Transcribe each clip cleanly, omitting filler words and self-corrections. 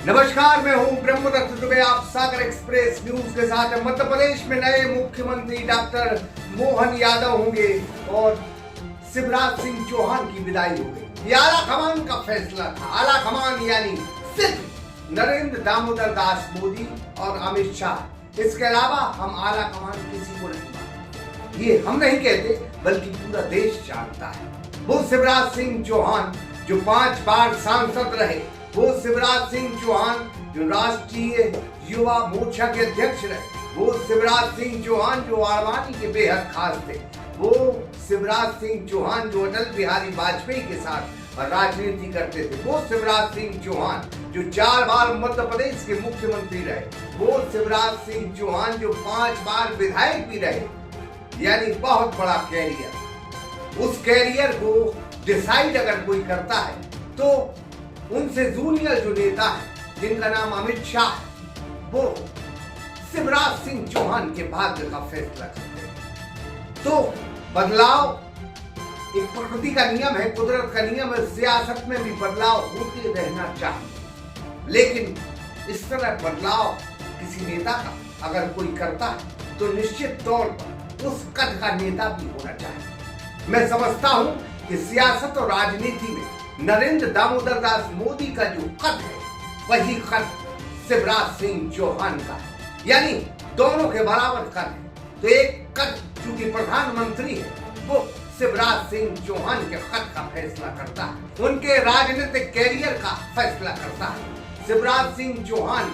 नमस्कार, मैं हूं ब्रह्मदत्त दुबे। आप सागर एक्सप्रेस न्यूज के साथ हैं। मध्य प्रदेश में नए मुख्यमंत्री डॉक्टर मोहन यादव होंगे और शिवराज सिंह चौहान की विदाई हो गई। ये आला कमान का फैसला था। आला कमान यानी सिर्फ नरेंद्र दामोदर दास मोदी और अमित शाह। इसके अलावा हम आला कमान किसी को नहीं मानते। ये हम नहीं कहते, बल्कि पूरा देश जानता है। वो शिवराज सिंह चौहान जो 5 बार सांसद रहे, वो शिवराज सिंह चौहान जो राष्ट्रीय युवा मोर्चा के अध्यक्ष रहे, वो शिवराज सिंह चौहान जो आडवाणी के बेहद खास थे, वो शिवराज सिंह चौहान जो अटल बिहारी वाजपेयी के साथ राजनीति करते थे, वो शिवराज सिंह चौहान जो 4 बार मध्य प्रदेश के मुख्यमंत्री रहे, वो शिवराज सिंह चौहान जो 5 बार विधायक भी रहे। यानी बहुत बड़ा कैरियर। उस कैरियर को डिसाइड अगर कोई करता है तो उनसे जूनियर जो नेता है जिनका नाम अमित शाह, वो शिवराज सिंह चौहान के भाग्य का फैसला करते हैं। तो बदलाव एक प्रकृति का नियम है, कुदरत का नियम है। सियासत में भी बदलाव होते रहना चाहिए, लेकिन इस तरह बदलाव किसी नेता का अगर कोई करता है तो निश्चित तौर पर उस कद का नेता भी होना चाहिए। मैं समझता हूं कि सियासत और राजनीति में नरेंद्र दामोदर दास मोदी का जो कद है, वही कद शिवराज सिंह चौहान का है। यानी दोनों के बराबर कद है। तो एक कद चूंकि प्रधानमंत्री है, वो शिवराज सिंह चौहान के कद का फैसला करता है, उनके राजनीतिक कैरियर का फैसला करता है। शिवराज सिंह चौहान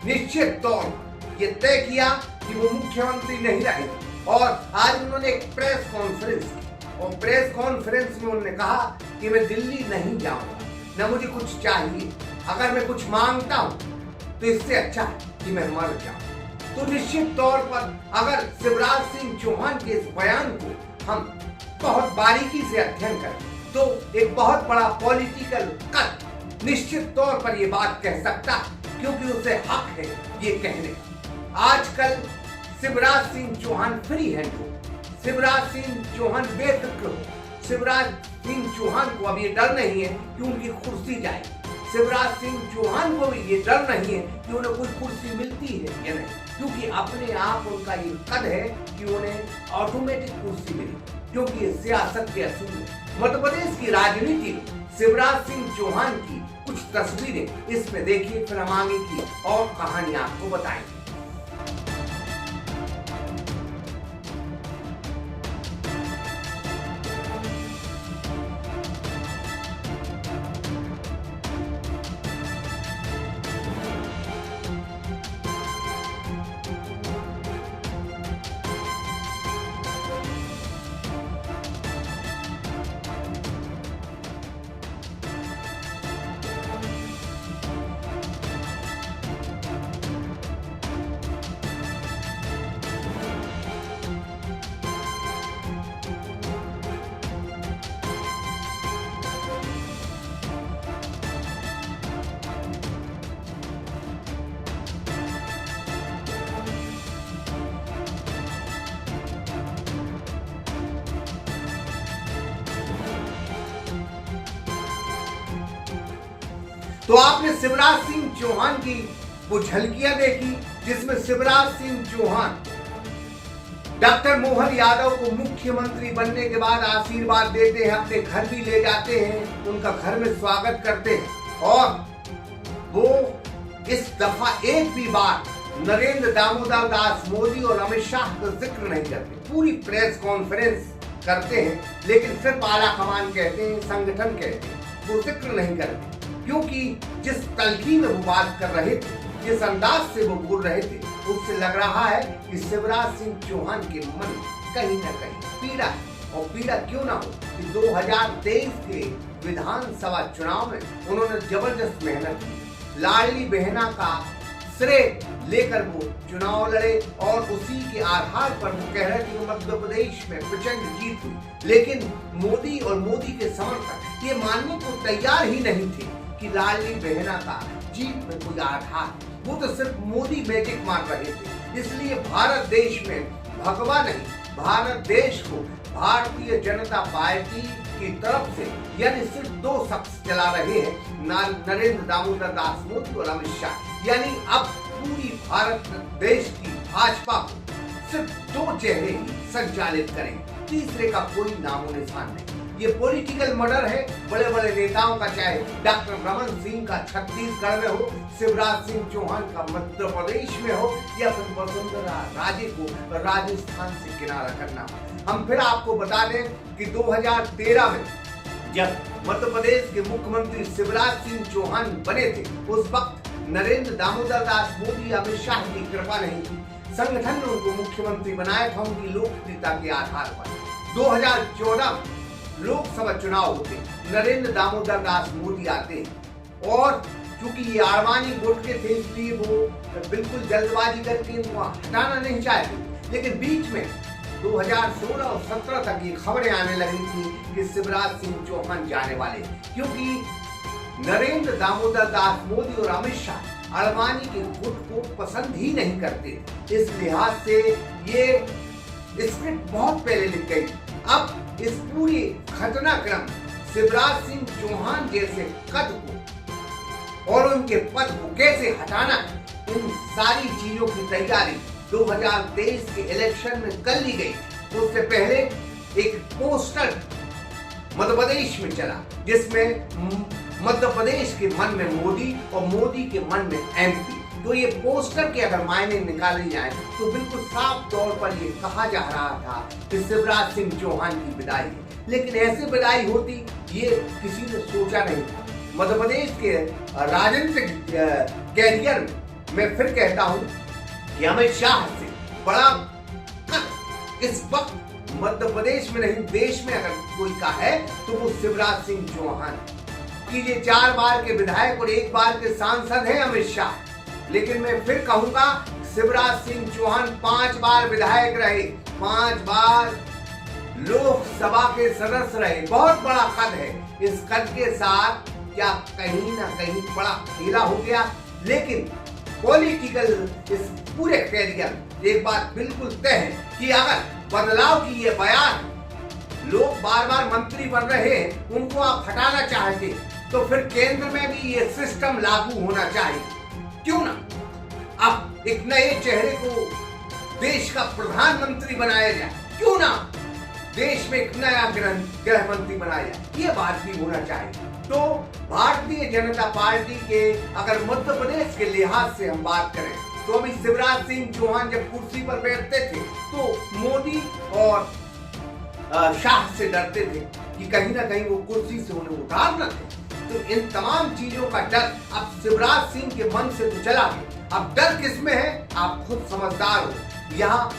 निश्चित तौर पर यह तय किया कि वो मुख्यमंत्री नहीं रहे, और आज उन्होंने एक प्रेस कॉन्फ्रेंस की, और प्रेस कॉन्फ्रेंस में उन्होंने कहा कि मैं दिल्ली नहीं जाऊंगा, न मुझे कुछ चाहिए। अगर मैं कुछ मांगता हूं तो इससे अच्छा है कि मैं मर जाऊं। तो निश्चित तौर पर अगर शिवराज सिंह चौहान के इस बयान को हम बहुत बारीकी से अध्ययन करें तो एक बहुत बड़ा पॉलिटिकल कद निश्चित तौर पर यह बात कह सकता है, क्योंकि उसे हक है ये कहने का। आजकल शिवराज सिंह चौहान फ्री हैंड हो, शिवराज सिंह चौहान बेफिक्र हो। शिवराज सिंह चौहान को अब ये डर नहीं है कि उनकी कुर्सी जाए। शिवराज सिंह चौहान को भी ये डर नहीं है कि उन्हें कोई कुर्सी मिलती है या नहीं, क्योंकि अपने आप उनका ये कद है कि उन्हें ऑटोमेटिक कुर्सी मिली, क्योंकि ये सियासत के असूल है। मध्य प्रदेश की राजनीति में शिवराज सिंह चौहान की कुछ तस्वीरें इसमें देखिए, फिर हम आगे की और कहानी आपको बताएंगे। तो आपने शिवराज सिंह चौहान की वो झलकियां देखी जिसमें शिवराज सिंह चौहान डॉक्टर मोहन यादव को मुख्यमंत्री बनने के बाद आशीर्वाद देते हैं, अपने घर भी ले जाते हैं, उनका घर में स्वागत करते हैं, और वो इस दफा एक भी बार नरेंद्र दामोदर दास मोदी और अमित शाह का जिक्र नहीं करते। पूरी प्रेस कॉन्फ्रेंस करते हैं, लेकिन सिर्फ आला कमान कहते हैं, संगठन कहते हैं, वो जिक्र नहीं करते। क्योंकि जिस तलखी में वो बात कर रहे थे, जिस अंदाज से वो बोल रहे थे, उससे लग रहा है कि शिवराज सिंह चौहान के मन कहीं न कहीं पीड़ा है। और पीड़ा क्यों ना हो कि 2023 के विधानसभा चुनाव में उन्होंने जबरदस्त मेहनत की, लाडली बहना का श्रेय लेकर वो चुनाव लड़े, और उसी के आधार पर वो कह रहे थे कि मध्य प्रदेश में प्रचंड जीत हुई। लेकिन मोदी और मोदी के समर्थक ये मानने को तैयार ही नहीं थे कि लाडली बहना का जीत में कोई आधार, वो तो सिर्फ मोदी मैजिक मार रहे थे। इसलिए भारत देश में भगवा नहीं, भारत देश को भारतीय जनता पार्टी की तरफ से यानी सिर्फ 2 शख्स चला रहे हैं, नरेंद्र दामोदर दास मोदी और अमित शाह। यानी अब पूरी भारत देश की भाजपा को सिर्फ दो चेहरे ही संचालित करें, तीसरे का कोई नामो निशान नहीं। ये पॉलिटिकल मर्डर है बड़े बड़े नेताओं का, चाहे डॉक्टर रमन सिंह का छत्तीसगढ़ में हो, शिवराज सिंह चौहान का मध्य प्रदेश में हो, या फिर वसुंधरा राजे को राजस्थान से किनारा करना हो। हम फिर आपको बता दें कि 2013 में जब मध्य प्रदेश के मुख्यमंत्री शिवराज सिंह चौहान बने थे, उस वक्त नरेंद्र दामोदर दास मोदी, अमित शाह की कृपा नहीं थी। संगठन ने उनको मुख्यमंत्री बनाया था उनकी लोकप्रियता के आधार पर। 2014 लोकसभा चुनाव होते, नरेंद्र दामोदर दास मोदी आते और चूंकि ये आड़वानी गुट के थे, इसलिए वो बिल्कुल जल्दबाजी करके इनको हटाना नहीं चाहते। लेकिन बीच में 2016 और 17 तक ये खबरें आने लगी थी कि शिवराज सिंह चौहान जाने वाले, क्योंकि नरेंद्र दामोदर दास मोदी और अमित शाह आड़वानी के गुट को पसंद ही नहीं करते। इस लिहाज से ये स्क्रिप्ट बहुत पहले लिख गई। अब इस पूरी घटनाक्रम शिवराज सिंह चौहान जैसे कद को और उनके पद को कैसे हटाना, इन सारी चीजों की तैयारी 2023 के इलेक्शन में कर ली गई। उससे पहले एक पोस्टर मध्य प्रदेश में चला, जिसमें मध्य प्रदेश के मन में मोदी और मोदी के मन में एमपी। तो ये पोस्टर के अगर मायने निकाले जाए तो बिल्कुल साफ तौर पर ये कहा जा रहा था कि शिवराज सिंह चौहान की विदाई है, लेकिन ऐसे विदाई होती ये किसी ने सोचा नहीं था। मध्य प्रदेश के राजनीतिक कैरियर में फिर कहता हूं कि अमित शाह से बड़ा इस वक्त मध्य प्रदेश में नहीं, देश में अगर कोई का है तो वो शिवराज सिंह चौहान की। ये 4 बार के विधायक और 1 बार के सांसद हैं अमित शाह, लेकिन मैं फिर कहूंगा शिवराज सिंह चौहान 5 बार विधायक रहे, 5 बार लोकसभा के सदस्य रहे। बहुत बड़ा कद है। इस कद के साथ क्या कहीं ना कहीं बड़ा खेला हो गया, लेकिन पॉलिटिकल इस पूरे कैरियर एक बात बिल्कुल तय है कि अगर बदलाव की ये बयान, लोग बार बार मंत्री बन रहे हैं, उनको आप हटाना चाहते, तो फिर केंद्र में भी ये सिस्टम लागू होना चाहिए। क्यों ना अब एक नए चेहरे को देश का प्रधानमंत्री बनाया जाए, क्यों ना देश में एक नया गृह मंत्री बनाया जाए, ये बात भी होना चाहिए। तो भारतीय जनता पार्टी के अगर मध्य प्रदेश के लिहाज से हम बात करें तो अभी शिवराज सिंह चौहान जब कुर्सी पर बैठते थे तो मोदी और शाह से डरते थे कि कहीं ना कहीं वो कुर्सी से उन्हें उतार न दे। तो इन तमाम चीजों का डर अब शिवराज सिंह के मन से तो चला गया। अब डर किसमें है, आप खुद समझदार हो। यहाँ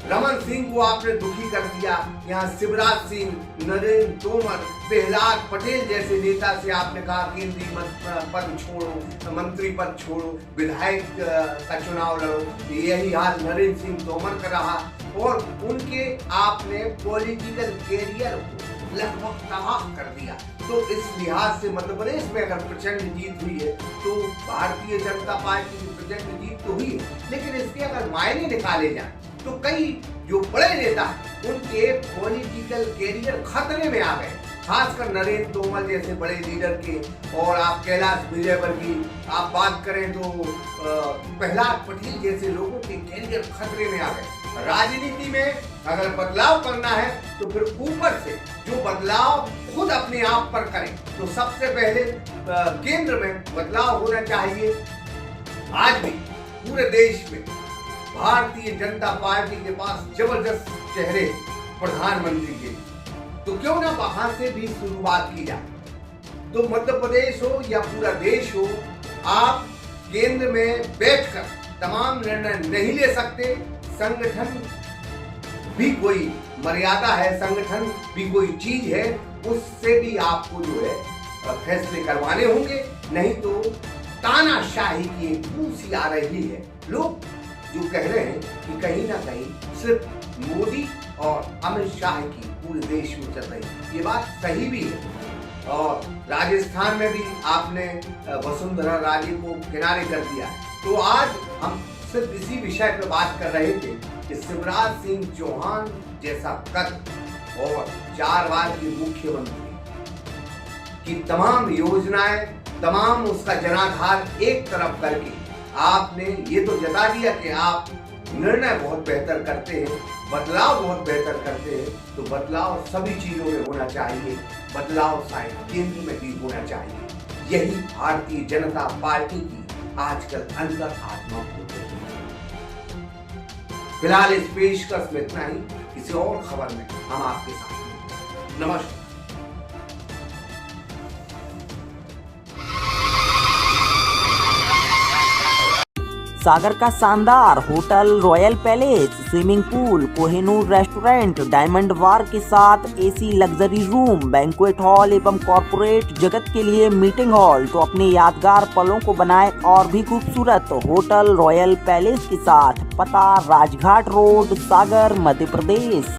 रमन सिंह को आपने दुखी कर दिया, यहाँ शिवराज सिंह, नरेंद्र तोमर, प्रहलाद पटेल जैसे नेता से आपने कहा केंद्रीय पद छोड़ो, मंत्री पद छोड़ो, विधायक का चुनाव लड़ो। यही हाल नरेंद्र सिंह तोमर का रहा और उनके आपने पॉलिटिकल कैरियर को लगभग तबाह कर दिया। तो इस लिहाज से मध्य प्रदेश में अगर प्रचंड जीत हुई है तो भारतीय जनता पार्टी की प्रचंड जीत तो हुई है, लेकिन इसके अगर मायने निकाले जाए तो कई जो बड़े नेता उनके पॉलिटिकल कैरियर खतरे में आ गए, खासकर नरेंद्र तोमर जैसे बड़े लीडर के, और आप कैलाश विजयवर्गीय आप बात करें तो प्रहलाद पटेल जैसे लोगों के कैरियर खतरे में आ गए। राजनीति में अगर बदलाव करना है तो फिर ऊपर से जो बदलाव खुद अपने आप पर करें, तो सबसे पहले केंद्र में बदलाव होना चाहिए। आज भी पूरे देश में भारतीय जनता पार्टी के पास जबरदस्त चेहरे प्रधानमंत्री के, तो क्यों ना वहां से भी शुरुआत की जाए। तो मध्य प्रदेश हो या पूरा देश हो, आप केंद्र में बैठकर तमाम निर्णय नहीं ले सकते। संगठन भी कोई मर्यादा है, संगठन भी कोई चीज है, उससे भी आपको जो है फैसले करवाने होंगे, नहीं तो तानाशाही की एक पूसी आ रही है। लोग जो कह रहे हैं कि कहीं ना कहीं सिर्फ मोदी और अमित शाह की पूरे देश में चल रही है, ये बात सही भी है। और राजस्थान में भी आपने वसुंधरा राजे को किनारे कर दिया। तो आज हम सिर्फ इसी विषय पर बात कर रहे थे कि शिवराज सिंह चौहान जैसा कद और 4 बार के मुख्यमंत्री की तमाम योजनाएं तमाम उसका जनाधार एक तरफ करके आपने ये तो जता दिया कि आप निर्णय बहुत बेहतर करते हैं, बदलाव बहुत बेहतर करते हैं, तो बदलाव सभी चीजों में होना चाहिए, बदलाव शायद केंद्र में भी होना चाहिए। यही भारतीय जनता पार्टी की आजकल अंतर आत्मा होती है। फिलहाल इस पेशकश में इतना ही, किसी और खबर में हम आपके साथ। नमस्कार। सागर का शानदार hotel royal palace, swimming pool, Kohinoor restaurant, diamond bar के साथ AC luxury room, banquet hall एवं कॉर्पोरेट जगत के लिए मीटिंग हॉल, तो अपने यादगार पलों को बनाए और भी खूबसूरत। होटल रॉयल पैलेस के साथ पता राजघाट रोड, सागर, मध्य प्रदेश।